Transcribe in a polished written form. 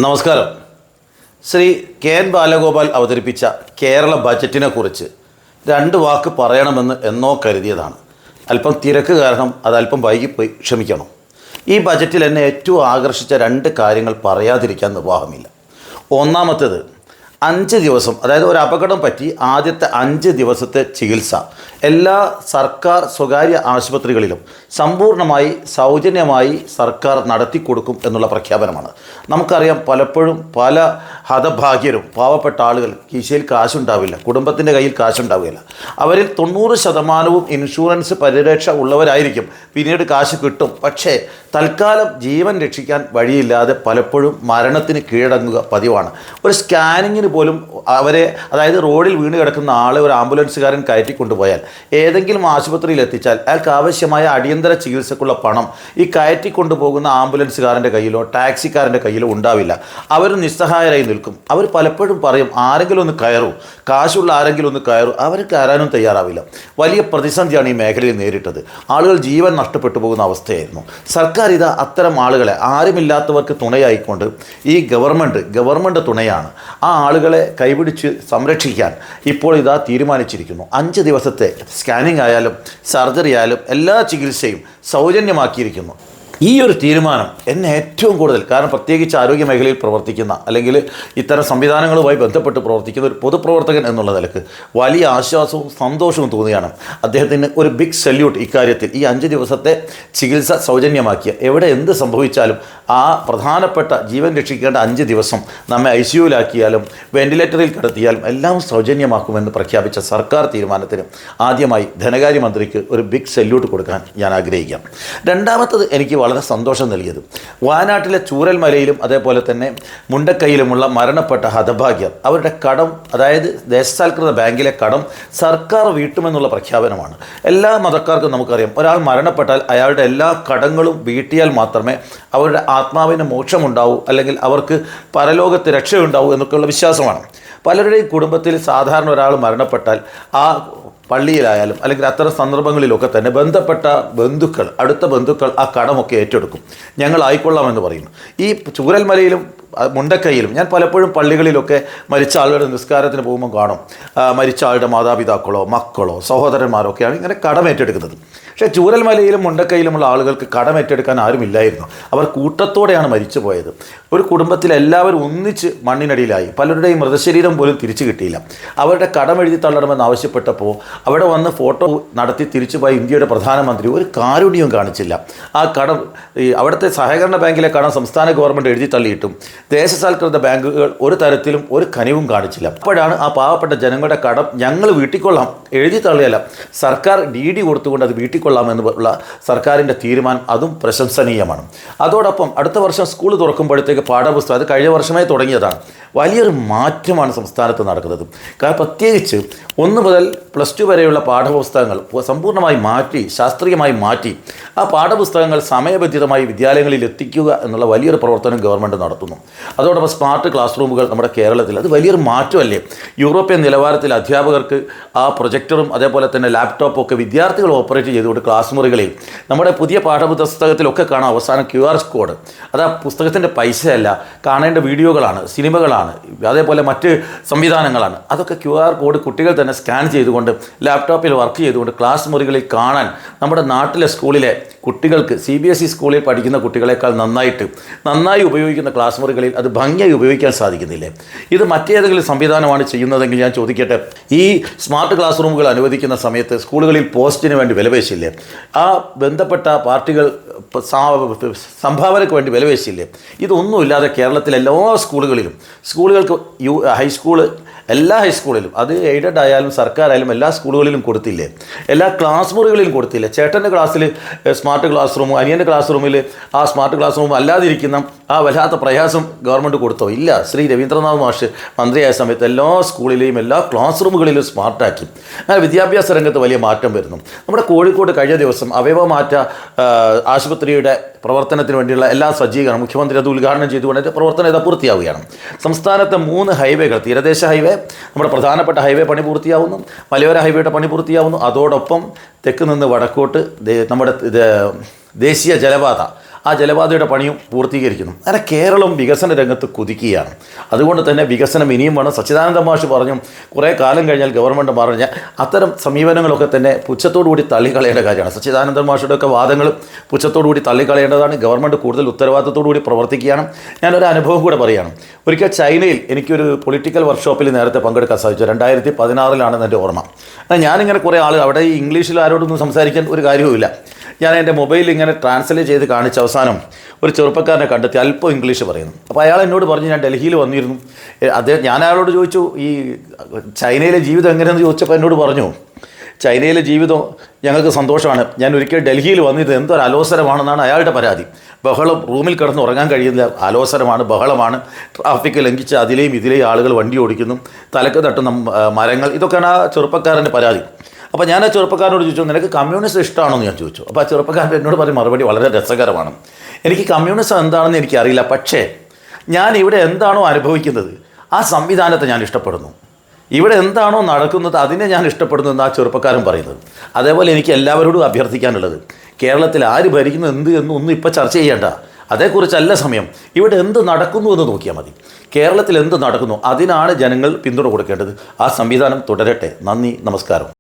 നമസ്കാരം. Shri K N Balagopal അവതരിപ്പിച്ച കേരള ബജറ്റിനെ കുറിച്ച് രണ്ട് വാക്ക് പറയണമെന്ന് എന്നോ കരുതിയതാണ്. അല്പം തിരക്ക് കാരണം അതല്പം വൈകിപ്പോയി, ക്ഷമിക്കണം. ഈ ബജറ്റിൽ എന്നെ ഏറ്റവും ആകർഷിച്ച രണ്ട് കാര്യങ്ങൾ പറയാതിരിക്കാൻ നിർവാഹമില്ല. ഒന്നാമത്തേത്, 5 ദിവസം, അതായത് ഒരു അപകടം പറ്റി ആദ്യത്തെ 5 ദിവസത്തെ ചികിത്സ എല്ലാ സർക്കാർ സ്വകാര്യ ആശുപത്രികളിലും സമ്പൂർണ്ണമായി സൗജന്യമായി സർക്കാർ നടത്തിക്കൊടുക്കും എന്നുള്ള പ്രഖ്യാപനമാണ്. നമുക്കറിയാം, പലപ്പോഴും പല ഹതഭാഗ്യരും പാവപ്പെട്ട ആളുകൾ കീശയിൽ കാശുണ്ടാവില്ല, കുടുംബത്തിൻ്റെ കയ്യിൽ കാശുണ്ടാവില്ല. അവരിൽ 90% ഇൻഷുറൻസ് പരിരക്ഷ ഉള്ളവരായിരിക്കും. പിന്നീട് കാശ് കിട്ടും, പക്ഷേ തൽക്കാലം ജീവൻ രക്ഷിക്കാൻ വഴിയില്ലാതെ പലപ്പോഴും മരണത്തിന് കീഴടങ്ങുക പതിവാണ്. ഒരു സ്കാനിങ്ങിന് പോലും അവരെ, അതായത് റോഡിൽ വീണ് കിടക്കുന്ന ആളെ ഒരു ആംബുലൻസുകാരൻ കയറ്റിക്കൊണ്ടുപോയാൽ ഏതെങ്കിലും ആശുപത്രിയിൽ എത്തിച്ചാൽ അയാൾക്ക് ആവശ്യമായ അടിയന്തര ചികിത്സക്കുള്ള പണം ഈ കയറ്റിക്കൊണ്ടുപോകുന്ന ആംബുലൻസുകാരൻ്റെ കയ്യിലോ ടാക്സിക്കാരൻ്റെ കയ്യിലോ ഉണ്ടാവില്ല. അവർ നിസ്സഹായരായി നിൽക്കും. അവർ പലപ്പോഴും പറയും, ആരെങ്കിലും ഒന്ന് കയറൂ, കാശുള്ള ആരെങ്കിലും ഒന്ന് കയറൂ. അവർ കയറാനും തയ്യാറാവില്ല. വലിയ പ്രതിസന്ധിയാണ് ഈ മേഖലയിൽ നേരിട്ടത്. ആളുകൾ ജീവൻ നഷ്ടപ്പെട്ടു പോകുന്ന അവസ്ഥയായിരുന്നു. സർക്കാർ ഇതാ അത്തരം ആളുകളെ, ആരുമില്ലാത്തവർക്ക് തുണയായിക്കൊണ്ട് ഈ ഗവൺമെൻറ് തുണയാണ്. ആ ആളുകളെ കൈപിടിച്ച് സംരക്ഷിക്കാൻ ഇപ്പോൾ ഇതാ തീരുമാനിച്ചിരിക്കുന്നു. 5 ദിവസത്തെ സ്കാനിങ് ആയാലും സർജറി ആയാലും എല്ലാ ചികിത്സയും സൗജന്യമാക്കിയിരിക്കുന്നു. ഈ ഒരു തീരുമാനം എന്നെ ഏറ്റവും കൂടുതൽ, കാരണം പ്രത്യേകിച്ച് ആരോഗ്യ മേഖലയിൽ പ്രവർത്തിക്കുന്ന അല്ലെങ്കിൽ ഇത്തരം സംവിധാനങ്ങളുമായി ബന്ധപ്പെട്ട് പ്രവർത്തിക്കുന്ന ഒരു പൊതുപ്രവർത്തകൻ എന്നുള്ള നിലക്ക് വലിയ ആശ്വാസവും സന്തോഷവും തോന്നിയാണ്. അദ്ദേഹത്തിന് ഒരു ബിഗ് സല്യൂട്ട്. ഇക്കാര്യത്തിൽ ഈ 5 ദിവസത്തെ ചികിത്സ സൗജന്യമാക്കിയ, എവിടെ എന്ത് സംഭവിച്ചാലും ആ പ്രധാനപ്പെട്ട ജീവൻ രക്ഷിക്കേണ്ട 5 ദിവസം നമ്മെ ICUവിലാക്കിയാലും വെന്റിലേറ്ററിൽ കിടത്തിയാലും എല്ലാം സൗജന്യമാക്കുമെന്ന് പ്രഖ്യാപിച്ച സർക്കാർ തീരുമാനത്തിന് ആദ്യമായി ധനകാര്യമന്ത്രിക്ക് ഒരു ബിഗ് സല്യൂട്ട് കൊടുക്കാൻ ഞാൻ ആഗ്രഹിക്കാം. രണ്ടാമത്തത്, എനിക്ക് വളരെ സന്തോഷം നൽകിയത് വയനാട്ടിലെ ചൂരൽമലയിലും അതേപോലെ തന്നെ മുണ്ടക്കൈയിലുമുള്ള മരണപ്പെട്ട ഹതഭാഗ്യർ, അവരുടെ കടം, അതായത് ദേശസാൽകൃത ബാങ്കിലെ കടം സർക്കാർ വീട്ടുമെന്നുള്ള പ്രഖ്യാപനമാണ്. എല്ലാ മതക്കാർക്കും നമുക്കറിയാം, ഒരാൾ മരണപ്പെട്ടാൽ അയാളുടെ എല്ലാ കടങ്ങളും വീട്ടിയാൽ മാത്രമേ അവരുടെ ആത്മാവിന് മോക്ഷമുണ്ടാവൂ, അല്ലെങ്കിൽ അവർക്ക് പരലോകത്ത് രക്ഷയുണ്ടാവൂ എന്നൊക്കെയുള്ള വിശ്വാസമാണ്. പലരുടെയും കുടുംബത്തിൽ സാധാരണ ഒരാൾ മരണപ്പെട്ടാൽ ആ പള്ളിയിലായാലും അല്ലെങ്കിൽ അത്തരം സന്ദർഭങ്ങളിലൊക്കെ തന്നെ ബന്ധപ്പെട്ട ബന്ധുക്കൾ, അടുത്ത ബന്ധുക്കൾ ആ കടമൊക്കെ ഏറ്റെടുക്കും. ഞങ്ങൾ ആയിക്കൊള്ളാമെന്ന് പറയുന്നു. ഈ ചൂരൽമലയിലും മുണ്ടക്കൈയിലും ഞാൻ പലപ്പോഴും പള്ളികളിലൊക്കെ മരിച്ച ആളുകളുടെ നിസ്കാരത്തിന് പോകുമ്പോൾ കാണും, മരിച്ച ആളുടെ മാതാപിതാക്കളോ മക്കളോ സഹോദരന്മാരോ ഒക്കെയാണ് ഇങ്ങനെ കടമേറ്റെടുക്കുന്നത്. പക്ഷേ ചൂരൽമലയിലും മുണ്ടക്കൈയിലുമുള്ള ആളുകൾക്ക് കടമേറ്റെടുക്കാൻ ആരുമില്ലായിരുന്നു. അവർ കൂട്ടത്തോടെയാണ് മരിച്ചു പോയത്. ഒരു കുടുംബത്തിൽ എല്ലാവരും ഒന്നിച്ച് മണ്ണിനടിയിലായി. പലരുടെയും മൃതശരീരം പോലും തിരിച്ചു കിട്ടിയില്ല. അവരുടെ കടം എഴുതി തള്ളണമെന്ന് ആവശ്യപ്പെട്ടപ്പോൾ അവിടെ വന്ന് ഫോട്ടോ നടത്തി തിരിച്ചുപോയ ഇന്ത്യയുടെ പ്രധാനമന്ത്രി ഒരു കാരുണ്യവും കാണിച്ചില്ല. ആ കടം, അവിടുത്തെ സഹകരണ ബാങ്കിലെ കടം സംസ്ഥാന ഗവൺമെൻറ് എഴുതി തള്ളിയിട്ടും ദേശസാൽകൃത ബാങ്കുകൾ ഒരു തരത്തിലും ഒരു കനിവും കാണിച്ചില്ല. അപ്പോഴാണ് ആ പാവപ്പെട്ട ജനങ്ങളുടെ കടം ഞങ്ങൾ വീട്ടിക്കൊള്ളാം, എഴുതി തള്ളിയല്ല, സർക്കാർ DD കൊടുത്തുകൊണ്ട് അത് വീട്ടിക്കൊള്ളാമെന്നുള്ള സർക്കാരിൻ്റെ തീരുമാനം, അതും പ്രശംസനീയമാണ്. അതോടൊപ്പം അടുത്ത വർഷം സ്കൂൾ തുറക്കുമ്പോഴത്തേക്ക് പാഠപുസ്തകം, അത് കഴിഞ്ഞ വർഷമേ തുടങ്ങിയതാണ്, വലിയൊരു മാറ്റമാണ് സംസ്ഥാനത്ത് നടക്കുന്നത്. കാരണം പ്രത്യേകിച്ച് 1 മുതൽ +2 വരെയുള്ള പാഠപുസ്തകങ്ങൾ സമ്പൂർണ്ണമായി മാറ്റി, ശാസ്ത്രീയമായി മാറ്റി ആ പാഠപുസ്തകങ്ങൾ സമയബന്ധിതമായി വിദ്യാലയങ്ങളിൽ എത്തിക്കുക എന്നുള്ള വലിയൊരു പ്രവർത്തനം ഗവൺമെൻറ് നടത്തുന്നു. അതോടൊപ്പം സ്മാർട്ട് ക്ലാസ് റൂമുകൾ നമ്മുടെ കേരളത്തിൽ, അത് വലിയൊരു മാറ്റമല്ലേ? യൂറോപ്യൻ നിലവാരത്തിൽ അധ്യാപകർക്ക് ആ പ്രൊജക്ടറും അതേപോലെ തന്നെ ലാപ്ടോപ്പും ഒക്കെ വിദ്യാർത്ഥികൾ ഓപ്പറേറ്റ് ചെയ്തുകൊണ്ട് ക്ലാസ് മുറികളിൽ നമ്മുടെ പുതിയ പാഠപുസ്തകത്തിലൊക്കെ കാണാം അവസാനം QR കോഡ്. അത് ആ പുസ്തകത്തിൻ്റെ പൈസയല്ല, കാണേണ്ട വീഡിയോകളാണ്, സിനിമകളാണ്, അതേപോലെ മറ്റ് സംവിധാനങ്ങളാണ്. അതൊക്കെ QR കോഡ് കുട്ടികൾ തന്നെ സ്കാൻ ചെയ്തുകൊണ്ട് ലാപ്ടോപ്പിൽ വർക്ക് ചെയ്തുകൊണ്ട് ക്ലാസ് മുറികളിൽ കാണാൻ നമ്മുടെ നാട്ടിലെ സ്കൂളിലെ കുട്ടികൾക്ക്, CBSE സ്കൂളിൽ പഠിക്കുന്ന കുട്ടികളെക്കാൾ നന്നായി ഉപയോഗിക്കുന്ന ക്ലാസ് മുറികളിൽ അത് ഭംഗിയായി ഉപയോഗിക്കാൻ സാധിക്കുന്നില്ലേ? ഇത് മറ്റേതെങ്കിലും സംവിധാനമാണ് ചെയ്യുന്നതെങ്കിൽ ഞാൻ ചോദിക്കട്ടെ, ഈ സ്മാർട്ട് ക്ലാസ് റൂമുകൾ അനുവദിക്കുന്ന സമയത്ത് സ്കൂളുകളിൽ പോസ്റ്റിന് വേണ്ടി വിലപേശില്ലേ? ആ ബന്ധപ്പെട്ട പാർട്ടികൾ സംഭാവനയ്ക്ക് വേണ്ടി വിലപേശില്ലേ? ഇതൊന്നുമില്ലാതെ കേരളത്തിലെ എല്ലാ സ്കൂളുകൾക്ക് ഹൈസ്കൂള്, എല്ലാ ഹൈസ്കൂളിലും, അത് എയ്ഡഡ് ആയാലും സർക്കാരായാലും എല്ലാ സ്കൂളുകളിലും കൊടുത്തില്ലേ? എല്ലാ ക്ലാസ് മുറികളിലും കൊടുത്തില്ലേ? ചേട്ടൻ്റെ ക്ലാസ്സിൽ സ്മാർട്ട് ക്ലാസ് റൂമും അനിയൻ്റെ ക്ലാസ് റൂമിൽ ആ സ്മാർട്ട് ക്ലാസ് റൂം അല്ലാതിരിക്കുന്ന ആ വല്ലാത്ത പ്രയാസം ഗവൺമെൻറ് കൊടുത്തോ? ഇല്ല. ശ്രീ രവീന്ദ്രനാഥ് മാഷ് മന്ത്രിയായ സമയത്ത് എല്ലാ സ്കൂളിലെയും എല്ലാ ക്ലാസ് റൂമുകളിലും സ്മാർട്ടാക്കി. അങ്ങനെ വിദ്യാഭ്യാസ രംഗത്ത് വലിയ മാറ്റം വരുന്നു. നമ്മുടെ കോഴിക്കോട് കഴിഞ്ഞ ദിവസം അവയവമാറ്റ ആശുപത്രിയുടെ പ്രവർത്തനത്തിന് വേണ്ടിയുള്ള എല്ലാ സജ്ജീകരണം മുഖ്യമന്ത്രി അത് ഉദ്ഘാടനം ചെയ്തുകൊണ്ട് പ്രവർത്തനം ഇത് പൂർത്തിയാവുകയാണ്. സംസ്ഥാനത്തെ 3 ഹൈവേകൾ, തീരദേശ ഹൈവേ, നമ്മുടെ പ്രധാനപ്പെട്ട ഹൈവേ പണി പൂർത്തിയാവുന്നു, മലയോര ഹൈവേയുടെ പണി പൂർത്തിയാവുന്നു. അതോടൊപ്പം തെക്ക് നിന്ന് വടക്കോട്ട് നമ്മുടെ ദേശീയ ജലപാത, ആ ജലപാതയുടെ പണിയും പൂർത്തീകരിക്കുന്നു. അങ്ങനെ കേരളം വികസന രംഗത്ത് കുതിക്കുകയാണ്. അതുകൊണ്ട് തന്നെ വികസനം ഇനിയും വേണം. സച്ചിദാനന്ദ മാഷ് പറഞ്ഞു കുറേ കാലം കഴിഞ്ഞാൽ ഗവൺമെൻറ് പറഞ്ഞ അത്തരം സമീപനങ്ങളൊക്കെ തന്നെ പുച്ഛത്തോടുകൂടി തള്ളിക്കളയേണ്ട കാര്യമാണ്. സച്ചിദാനന്ദ മാഷുടെയൊക്കെ വാദങ്ങൾ പുച്ഛത്തോടുകൂടി തള്ളിക്കളയേണ്ടതാണ്. ഗവൺമെൻറ് കൂടുതൽ ഉത്തരവാദിത്തത്തോടുകൂടി പ്രവർത്തിക്കുകയാണ്. ഞാനൊരു അനുഭവം കൂടെ പറയുകയാണ്. ഒരിക്കൽ ചൈനയിൽ എനിക്കൊരു പൊളിറ്റിക്കൽ വർക്ക്ഷോപ്പിൽ നേരത്തെ പങ്കെടുക്കാൻ സാധിച്ചു. 2016 എൻ്റെ ഓർമ്മ. ഞാനിങ്ങനെ കുറേ ആൾ അവിടെ ഈ ഇംഗ്ലീഷിൽ ആരോടൊന്നും സംസാരിക്കാൻ ഒരു കാര്യവുമില്ല. ഞാൻ എൻ്റെ മൊബൈലിൽ ഇങ്ങനെ ട്രാൻസ്ലേറ്റ് ചെയ്ത് കാണിച്ച അവസാനം ഒരു ചെറുപ്പക്കാരനെ കണ്ടെത്തി അല്പം ഇംഗ്ലീഷ് പറയുന്നു. അപ്പോൾ അയാൾ എന്നോട് പറഞ്ഞു ഞാൻ ഡൽഹിയിൽ വന്നിരുന്നു. ഞാൻ അയാളോട് ചോദിച്ചു ഈ ചൈനയിലെ ജീവിതം എങ്ങനെയെന്ന് ചോദിച്ചപ്പോൾ എന്നോട് പറഞ്ഞു ചൈനയിലെ ജീവിതം ഞങ്ങൾക്ക് സന്തോഷമാണ്. ഞാൻ ഒരിക്കൽ ഡൽഹിയിൽ വന്നത് എന്തൊരു അലോസരമാണെന്നാണ് അയാളുടെ പരാതി. ബഹളം, റൂമിൽ കിടന്ന് ഉറങ്ങാൻ കഴിയുന്നില്ല, അലോസരമാണ്, ബഹളമാണ്, ട്രാഫിക്ക് ലംഘിച്ച് അതിലെയും ഇതിലെയും ആളുകൾ വണ്ടി ഓടിക്കുന്നു, തലക്ക് തട്ടുന്ന മരങ്ങൾ, ഇതൊക്കെയാണ് ആ ചെറുപ്പക്കാരൻ്റെ പരാതി. അപ്പോൾ ഞാൻ ആ ചെറുപ്പക്കാരനോട് ചോദിച്ചു നിനക്ക് കമ്മ്യൂണിസ്റ്റ് ഇഷ്ടമാണോ എന്ന് ഞാൻ ചോദിച്ചു. അപ്പോൾ ആ ചെറുപ്പക്കാരൻ എന്നോട് പറഞ്ഞ മറുപടി വളരെ രസകരമാണ്. എനിക്ക് കമ്മ്യൂണിസം എന്താണെന്ന് എനിക്കറിയില്ല, പക്ഷേ ഞാൻ ഇവിടെ എന്താണോ അനുഭവിക്കുന്നത് ആ സംവിധാനത്തെ ഞാൻ ഇഷ്ടപ്പെടുന്നു. ഇവിടെ എന്താണോ നടക്കുന്നത് അതിനെ ഞാൻ ഇഷ്ടപ്പെടുന്നു എന്ന് ആ ചെറുപ്പക്കാരൻ പറയുന്നത്. അതേപോലെ എനിക്ക് എല്ലാവരോടും അഭ്യർത്ഥിക്കാനുള്ളത് കേരളത്തിൽ ആര് ഭരിക്കുന്നു എന്ത് എന്നൊന്നും ഇപ്പോൾ ചർച്ച ചെയ്യേണ്ട, അതേക്കുറിച്ചല്ല സമയം. ഇവിടെ എന്ത് നടക്കുന്നു എന്ന് നോക്കിയാൽ മതി. കേരളത്തിൽ എന്ത് നടക്കുന്നു അതിനാണ് ജനങ്ങൾ പിന്തുണ കൊടുക്കേണ്ടത്. ആ സംവിധാനം തുടരട്ടെ. നന്ദി, നമസ്കാരം.